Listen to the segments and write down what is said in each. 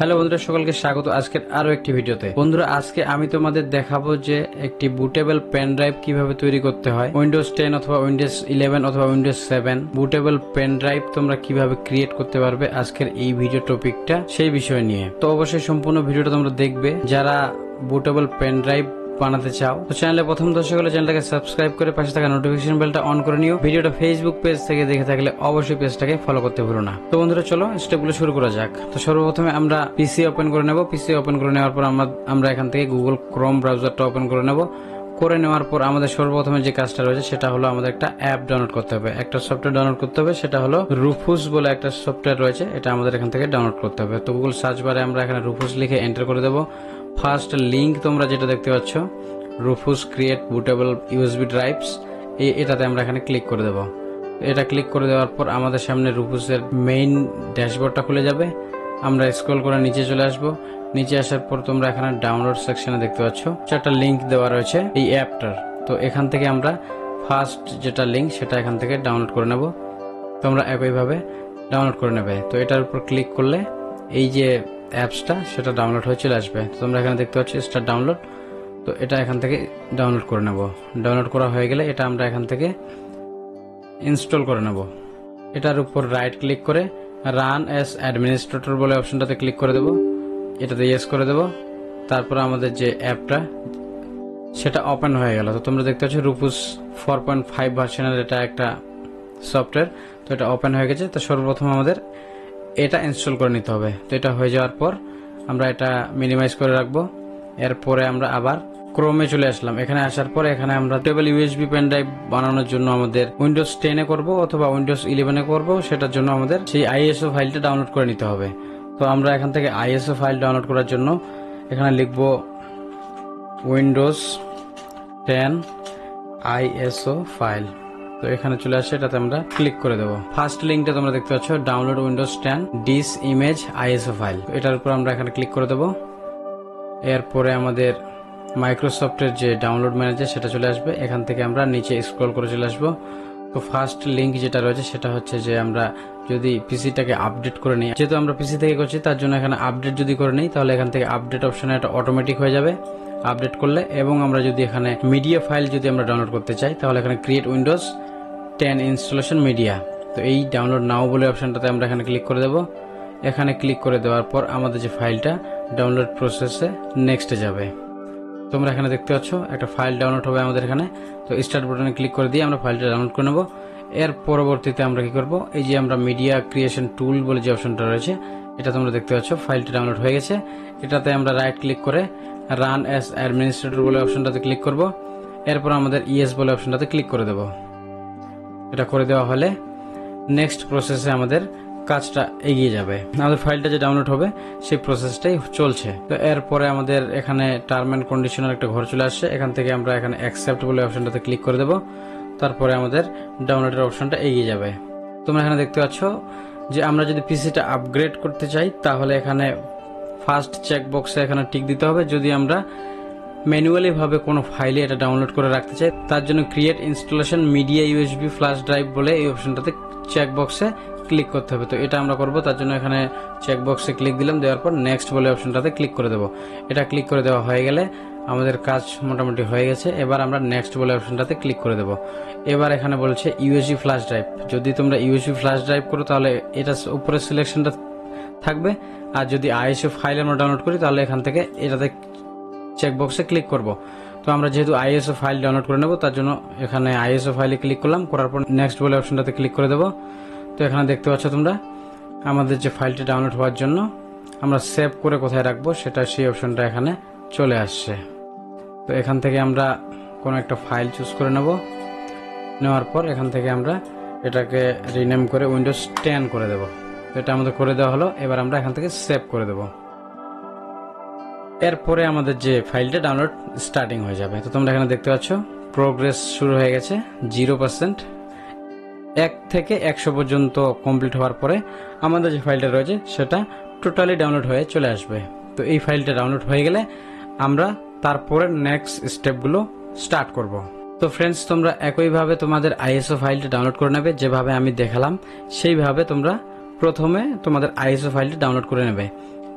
Hello বন্ধুরা, সকলকে স্বাগত আজকের আরো একটি ভিডিওতে। বন্ধুরা, আজকে আমি তোমাদের দেখাবো যে একটি বুটেবল পেন ড্রাইভ কিভাবে তৈরি করতে হয়। উইন্ডোজ 10 অথবা উইন্ডোজ 11 অথবা উইন্ডোজ 7 বুটেবল পেন ড্রাইভ তোমরা কিভাবে ক্রিয়েট করতে পারবে আজকের এই ভিডিও টপিকটা সেই বিষয় নিয়ে। তো অবশ্যই সম্পূর্ণ ভিডিওটা তোমরা দেখবে যারা বুটেবল পেন ড্রাইভ বানাতে চাও। তো চ্যানেলে প্রথম দর্শক হলে চ্যানেলটাকে সাবস্ক্রাইব করে পাশে থাকা নোটিফিকেশন বেলটা অন করে নিও। ভিডিওটা ফেসবুক পেজ থেকে দেখে থাকলে অবশ্যই পেজটাকে ফলো করতে ভুলো না। তো বন্ধুরা, চলো স্টেপগুলো শুরু করা যাক। তো সর্বপ্রথমে আমরা পিসি ওপেন করে নেব। পিসি ওপেন করে নেওয়ার পর আমরা এখান থেকে গুগল ক্রোম ব্রাউজারটা ওপেন করে নেব। করে নেওয়ার পর আমাদের সর্বপ্রথমে যে কাজটা রয়েছে সেটা হলো আমাদের একটা অ্যাপ ডাউনলোড করতে হবে, একটা সফটওয়্যার ডাউনলোড করতে হবে। সেটা হলো রুফুস বলে একটা সফটওয়্যার রয়েছে, এটা আমাদের এখান থেকে ডাউনলোড করতে হবে। তো গুগল সার্চ বারে আমরা এখানে রুফুস লিখে এন্টার করে দেবো। ফার্স্ট লিঙ্ক তোমরা যেটা দেখতে পাচ্ছ, Rufus create bootable USB drives, এটাতে আমরা এখানে ক্লিক করে দেব। এটা ক্লিক করে দেওয়ার পর আমাদের সামনে রুফুসের মেইন ড্যাশবোর্ডটা খুলে যাবে। আমরা স্ক্রল করে নিচে চলে আসব। নিচে আসার পর তোমরা এখানে ডাউনলোড সেকশনে দেখতে পাচ্ছ একটা লিঙ্ক দেওয়া রয়েছে এই অ্যাপটার। তো এখান থেকে আমরা ফার্স্ট যেটা লিঙ্ক সেটা এখান থেকে ডাউনলোড করে নেব। তোমরা একইভাবে ডাউনলোড করে নেবে। তো এটার উপর ক্লিক করলে এই যে অ্যাপসটা সেটা ডাউনলোড হয়ে চলে আসবে। তোমরা এখানে দেখতে পাচ্ছ স্টার্ট ডাউনলোড। তো এটা এখান থেকে ডাউনলোড করে নেব। ডাউনলোড করা হয়ে গেলে এটা আমরা এখান থেকে ইনস্টল করে নেব। এটার উপর রাইট ক্লিক করে রান অ্যাজ অ্যাডমিনিস্ট্রেটর বলে অপশনটাতে ক্লিক করে দেব। এটাতে ইয়েস করে দেব। তারপর আমাদের যে অ্যাপটা সেটা ওপেন হয়ে গেল। তো তোমরা দেখতে পাচ্ছ রুফুস 4.5 ভার্সনের এটা একটা সফটওয়্যার। তো এটা ওপেন হয়ে গেছে। তো সর্বপ্রথম আমাদের এটা ইনস্টল করে নিতে হবে। তো এটা হয়ে যাওয়ার পর আমরা এটা মিনিমাইজ করে রাখবো। এরপরে আমরা আবার ক্রোমে চলে আসলাম। এখানে আসার পর এখানে আমরা টেবিল ইউএসবি পেন ড্রাইভ বানানোর জন্য আমাদের উইন্ডোজ 10 করব অথবা উইন্ডোজ 11 করব, সেটার জন্য আমাদের সেই আইএসও ফাইলটা ডাউনলোড করে নিতে হবে। তো আমরা এখান থেকে আইএসও ফাইল ডাউনলোড করার জন্য এখানে লিখব উইন্ডোজ 10 আইএসও ফাইল। তো এখানে চলে আসে, এটাতে আমরা ক্লিক করে দেবো। ফার্স্ট লিঙ্কটা তোমরা দেখতে পাচ্ছ download Windows 10 disc image ISO file. এটার উপর আমরা এখানে ক্লিক করে দেবো। এরপরে আমাদের মাইক্রোসফটের যে ডাউনলোড ম্যানেজার সেটা চলে আসবে। এখান থেকে আমরা নিচে স্ক্রল করে চলে আসবো। তো ফার্স্ট লিঙ্ক যেটা রয়েছে সেটা হচ্ছে যে আমরা যদি পিসিটাকে আপডেট করে নিই, যেহেতু আমরা পিসি থেকে করছি তার জন্য এখানে আপডেট যদি করে নিই তাহলে এখান থেকে আপডেট অপশনে এটা অটোমেটিক হয়ে যাবে আপডেট করলে। এবং আমরা যদি এখানে মিডিয়া ফাইল যদি আমরা ডাউনলোড করতে চাই তাহলে এখানে ক্রিয়েট উইন্ডোজ 10 ইনস্টলেশন মিডিয়া। তো এই ডাউনলোড নাও বলে অপশনটাতে আমরা এখানে ক্লিক করে দেবো। এখানে ক্লিক করে দেওয়ার পর আমাদের যে ফাইলটা ডাউনলোড প্রসেসে নেক্সটে যাবে। তোমরা এখানে দেখতে পাচ্ছ একটা ফাইল ডাউনলোড হবে আমাদের এখানে। তো স্টার্ট বাটনে ক্লিক করে দিয়ে আমরা ফাইলটা ডাউনলোড করে নেব। এর পরবর্তীতে আমরা কি করব, এই যে আমরা মিডিয়া ক্রিয়েশন টুল বলে যে অপশনটা রয়েছে এটা তোমরা দেখতে পাচ্ছ ফাইলটা ডাউনলোড হয়ে গেছে। এটাতে আমরা রাইট ক্লিক করে রান অ্যাজ অ্যাডমিনিস্ট্রেটর বলে অপশনটাতে ক্লিক করব। এরপর আমাদের ইয়েস বলে অপশনটাতে ক্লিক করে দেব। এটা করে দেওয়া হলে নেক্সট প্রসেসে আমাদের কাজটা এগিয়ে যাবে। আমাদের ফাইলটা যে ডাউনলোড হবে সেই প্রসেসটাই চলছে। তো এরপরে আমাদের এখানে টার্ম এন্ড কন্ডিশনের একটা ঘর চলে আসছে। এখান থেকে আমরা এখানে অ্যাকসেপ্ট বলে অপশনটাতে ক্লিক করে দেব। তারপরে আমাদের ডাউনলোডের অপশনটা এগিয়ে যাবে। তোমরা এখানে দেখতে পাচ্ছ যে আমরা যদি পিসিটা আপগ্রেড করতে চাই তাহলে এখানে ফার্স্ট চেক বক্সে এখানে টিক দিতে হবে। যদি আমরা ম্যানুয়ালি ভাবে কোনো ফাইলে এটা ডাউনলোড করে রাখতে চাই তার জন্য create installation media USB flash drive বলে এই অপশনটাতে চেক বক্সে ক্লিক করতে হবে। তো এটা আমরা করব, তার জন্য এখানে চেক বক্সে ক্লিক দিলাম। দেওয়ার পর নেক্সট বলে অপশনটাতে ক্লিক করে দেবো। এটা ক্লিক করে দেওয়া হয়ে গেলে আমাদের কাজ মোটামুটি হয়ে গেছে। এবার আমরা নেক্সট বলে অপশনটাতে ক্লিক করে দেবো। এবার এখানে বলছে ইউএসবি ফ্ল্যাশ ড্রাইভ। যদি তোমরা ইউএসবি ফ্ল্যাশ ড্রাইভ করো তাহলে এটা উপরে সিলেকশনটা থাকবে। আর যদি আইএসও ফাইল আমরা ডাউনলোড করি তাহলে এখান থেকে এটাতে চেক বক্সে ক্লিক করব। তো আমরা যেহেতু আইএসও ফাইল ডাউনলোড করে নেব তার জন্য এখানে আইএসও ফাইলে ক্লিক করলাম। করার পর নেক্সট বলে অপশনটাতে ক্লিক করে দেবো। তো এখানে দেখতে পাচ্ছ তোমরা আমাদের যে ফাইলটি ডাউনলোড হওয়ার জন্য আমরা সেভ করে কোথায় রাখবো সেটা সেই অপশনটা এখানে চলে আসছে। তো এখান থেকে আমরা কোনো একটা ফাইল চুজ করে নেওয়ার পর এখান থেকে আমরা এটাকে রিনেম করে উইন্ডোজ 10 করে দেব। এটা আমাদের করে দেওয়া হলো। এবার আমরা এখান থেকে সেভ করে দেব। এরপরে আমাদের যে ফাইলটা ডাউনলোড স্টার্টিং হয়ে যাবে। তো তোমরা এখানে দেখতে পাচ্ছ প্রোগ্রেস শুরু হয়ে গেছে 0%। 1 থেকে 100 পর্যন্ত কমপ্লিট হওয়ার পরে আমাদের যে ফাইলটা রয়েছে সেটা টোটালি ডাউনলোড হয়ে চলে আসবে। তো এই ফাইলটা ডাউনলোড হয়ে গেলে আমরা তারপরে নেক্সট স্টেপগুলো স্টার্ট করব। তো ফ্রেন্ডস, তোমরা একইভাবে তোমাদের আইএসও ফাইলটা ডাউনলোড করে নেবে যেভাবে আমি দেখালাম সেইভাবে তোমরা প্রথমে তোমাদের আইএসও ফাইলটা ডাউনলোড করে নেবে।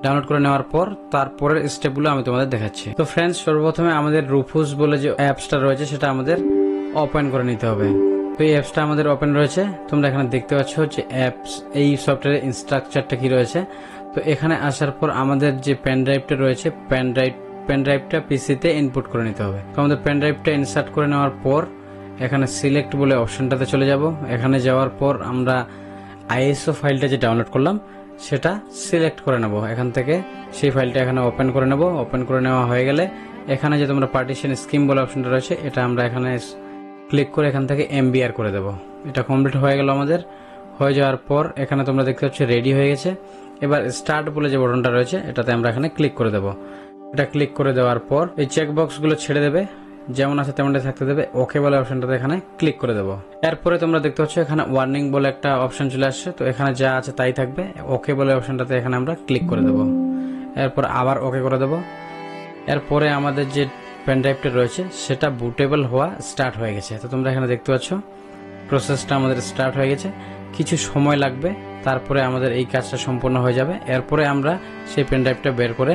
ডাউনলোড করে নেওয়ার পর তারপরের স্টেপগুলো আমি তোমাদের দেখাচ্ছি। তো ফ্রেন্ডস, সর্বপ্রথমে আমাদের রুফুস বলে যে অ্যাপসটা রয়েছে সেটা আমাদের ওপেন করে নিতে হবে। তো এই অ্যাপসটা আমাদের ওপেন রয়েছে, তোমরা এখানে দেখতে পাচ্ছ যে অ্যাপস এই সফটওয়্যারের ইনস্ট্রাকচারটা কি রয়েছে। তো এখানে আসার পর আমাদের যে পেন ড্রাইভটা রয়েছে পেন ড্রাইভটা পিসিতে ইনপুট করে নিতে হবে। তো আমাদের পেন ড্রাইভটা ইনসার্ট করে নেওয়ার পর এখানে সিলেক্ট বলে অপশনটাতে চলে যাব। এখানে যাওয়ার পর আমরা আইএসও ফাইলটা যে ডাউনলোড করলাম সেটা সিলেক্ট করে নেব। এখান থেকে সেই ফাইলটা এখানে ওপেন করে নেব। ওপেন করে নেওয়া হয়ে গেলে এখানে যে তোমরা পার্টিশন স্কিম বলে অপশনটা রয়েছে এটা আমরা এখানে ক্লিক করে এখান থেকে এমবিআর করে দেব। এটা কমপ্লিট হয়ে গেল আমাদের। হয়ে যাওয়ার পর এখানে তোমরা দেখতে পাচ্ছ রেডি হয়ে গেছে। এবার স্টার্ট বলে যে বাটনটা রয়েছে এটাতে আমরা এখানে ক্লিক করে দেব। এটা ক্লিক করে দেওয়ার পর এই চেকবক্সগুলো ছেড়ে দেবে, যেমন আছে তেমনটাই থাকতে দেবে। ওকে বলে অপশনটাতে এখানে ক্লিক করে দেবো। এরপরে তোমরা দেখতে পাচ্ছ এখানে ওয়ার্নিং বলে একটা অপশন চলে আসছে। তো এখানে যা আছে তাই থাকবে। ওকে বলে অপশনটাতে এখানে আমরা ক্লিক করে দেবো। এরপর আবার ওকে করে দেবো। এরপরে আমাদের যে পেন ড্রাইভটা রয়েছে সেটা বুটেবল হওয়া স্টার্ট হয়ে গেছে। তো তোমরা এখানে দেখতে পাচ্ছ প্রসেসটা আমাদের স্টার্ট হয়ে গেছে। কিছু সময় লাগবে, তারপরে আমাদের এই কাজটা সম্পূর্ণ হয়ে যাবে। এরপরে আমরা সেই পেন ড্রাইভটা বের করে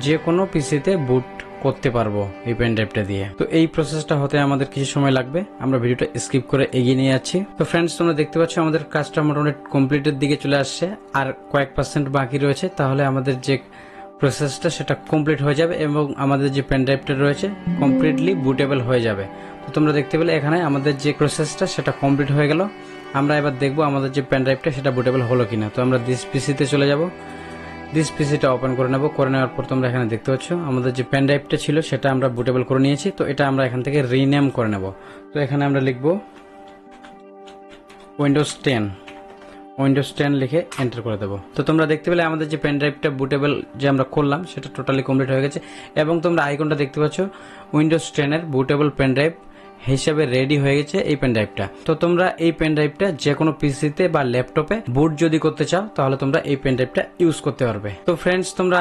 যে কোনো পিসিতে বুট করতে পারবো এই পেন ড্রাইভটা দিয়ে। তো এই প্রসেসটা হতে আমাদের কিছু সময় লাগবে, আমরা ভিডিওটা স্কিপ করে এগিয়ে নিয়ে যাচ্ছি। তো ফ্রেন্ডস, তোমরা দেখতে পাচ্ছ আমাদের কাজটা মোটামুটি কমপ্লিটের দিকে চলে আসছে, আর কয়েক পার্সেন্ট বাকি রয়েছে। তাহলে আমাদের যে প্রসেসটা সেটা কমপ্লিট হয়ে যাবে এবং আমাদের যে পেন ড্রাইভটা রয়েছে কমপ্লিটলি বুটেবল হয়ে যাবে। তো তোমরা দেখতে পেলে এখানে আমাদের যে প্রসেসটা সেটা কমপ্লিট হয়ে গেল। আমরা এবার দেখবো আমাদের যে পেন ড্রাইভটা সেটা বুটেবল হলো কিনা। তো আমরা দিস পিসিতে চলে যাব। দিস পিসিটা ওপেন করে নেব। করে নেওয়ার পর তোমরা এখানে দেখতে পাচ্ছ আমাদের যে পেন ড্রাইভটা ছিল সেটা আমরা বুটেবল করে নিয়েছি। তো এটা আমরা এখান থেকে রিনেম করে নেব। তো এখানে আমরা লিখব উইন্ডোজ 10 লিখে এন্টার করে দেবো। তো তোমরা দেখতে পেলে আমাদের যে পেন ড্রাইভটা বুটেবল যে আমরা করলাম সেটা টোটালি কমপ্লিট হয়ে গেছে এবং তোমরা আইকনটা দেখতে পাচ্ছ উইন্ডোজ 10 এর বুটেবল পেন ড্রাইভ হিসাবে রেডি হয়ে গেছে এই পেন ড্রাইভটা। তো তোমরা এই পেন ড্রাইভটা যে কোনো পিসিতে বা ল্যাপটপে বুট যদি করতে চাও তাহলে তোমরা এই পেন ড্রাইভটা ইউজ করতে পারবে। তো ফ্রেন্ডস, তোমরা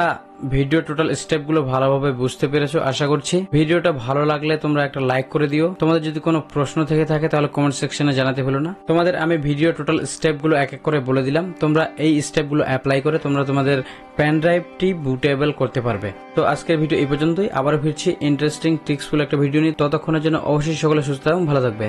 ভিডিও টোটাল স্টেপগুলো ভালোভাবে বুঝতে পেরেছো আশা করছি। ভিডিওটা ভালো লাগলে তোমরা একটা লাইক করে দিও। তোমাদের যদি কোনো প্রশ্ন থেকে থাকে তাহলে কমেন্ট সেকশনে জানাতে ভুলো না। তোমাদের আমি ভিডিও টোটাল স্টেপগুলো এক এক করে বলে দিলাম, তোমরা এই স্টেপগুলো অ্যাপ্লাই করে তোমরা তোমাদের পেন ড্রাইভটি বুটেবল করতে পারবে। তো আজকের ভিডিও এই পর্যন্তই। আবার ফিরছি ইন্টারেস্টিং টিপসফুল একটা ভিডিও নিয়ে। ততক্ষণের জন্য অবশ্যই সকলে সুস্থ এবং ভালো থাকবে।